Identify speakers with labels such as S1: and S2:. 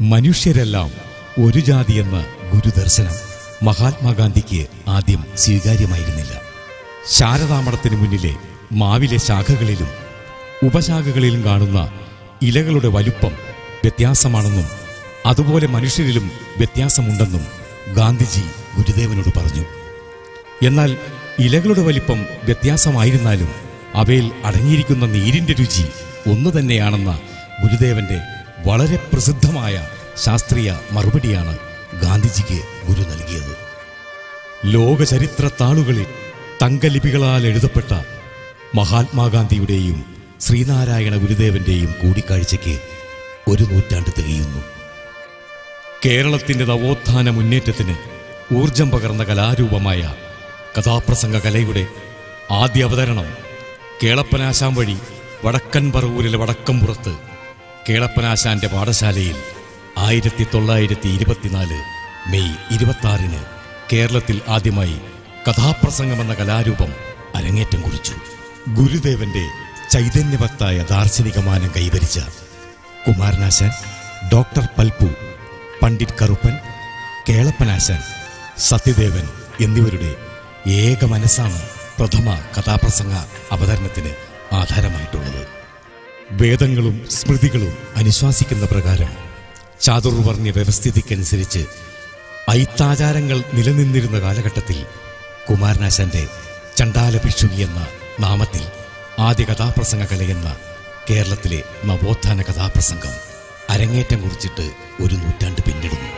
S1: മനുഷ്യരെല്ലാം ഒരു ജാതിയെന്ന ഗുരുദർശനം മഹാത്മാഗാന്ധിക്ക് ആദ്യം സ്വീകാര്യമായിരുന്നില്ല. ശാരദാമഠത്തിന് മുന്നിലെ മാവിലെ ശാഖകളിലും ഉപശാഖകളിലും കാണുന്ന ഇലകളുടെ വലുപ്പം വ്യത്യാസമാണെന്നും അതുപോലെ മനുഷ്യരിലും വ്യത്യാസമുണ്ടെന്നും ഗാന്ധിജി ഗുരുദേവനോട് പറഞ്ഞു. എന്നാൽ ഇലകളുടെ വലിപ്പം വ്യത്യാസമായിരുന്നാലും അവയിൽ അടങ്ങിയിരിക്കുന്ന നീരിൻ്റെ രുചി ഒന്നു തന്നെയാണെന്ന ഗുരുദേവന്റെ വളരെ പ്രസിദ്ധമായ ശാസ്ത്രീയ മറുപടിയാണ് ഗാന്ധിജിക്ക് ഗുരു നൽകിയത്. ലോകചരിത്ര താളുകളിൽ തങ്കലിപികളാൽ എഴുതപ്പെട്ട മഹാത്മാഗാന്ധിയുടെയും ശ്രീനാരായണ ഗുരുദേവന്റെയും കൂടിക്കാഴ്ചയ്ക്ക് 1 നൂറ്റാണ്ട് തികയുന്നു. കേരളത്തിന്റെ നവോത്ഥാന മുന്നേറ്റത്തിന് ഊർജം പകർന്ന കലാരൂപമായ കഥാപ്രസംഗ കലയുടെ ആദ്യ അവതരണം കേളപ്പനാശാൻ വഴി വടക്കൻ പറവൂരിലെ വടക്കംപുറത്ത് കേളപ്പനാശാന്റെ പാഠശാലയിൽ 1924 മെയ് 26 കേരളത്തിൽ ആദ്യമായി കഥാപ്രസംഗമെന്ന കലാരൂപം അരങ്ങേറ്റം കുറിച്ചു. ഗുരുദേവന്റെ ചൈതന്യവത്തായ ദാർശനികമാനം കൈവരിച്ച കുമാരനാശാൻ, ഡോക്ടർ പൽപ്പു, പണ്ഡിറ്റ് കറുപ്പൻ, കേളപ്പനാശാൻ, സത്യദേവൻ എന്നിവരുടെ ഏക മനസ്സാണ് പ്രഥമ കഥാപ്രസംഗ അവതരണത്തിന് ആധാരമായിട്ടുള്ളത്. വേദങ്ങളും സ്മൃതികളും അനുശാസിക്കുന്ന പ്രകാരം ചാതുർവർണ്ണ്യ വ്യവസ്ഥിതിക്കനുസരിച്ച് ഐത്താചാരങ്ങൾ നിലനിന്നിരുന്ന കാലഘട്ടത്തിൽ കുമാരനാശാന്റെ ചണ്ടാല ഭിക്ഷുകി എന്ന നാമത്തിൽ ആദ്യ കഥാപ്രസംഗ കലയെന്ന കേരളത്തിലെ നവോത്ഥാന കഥാപ്രസംഗം അരങ്ങേറ്റം കുറിച്ചിട്ട് 1 നൂറ്റാണ്ട് പിന്നിടുന്നു.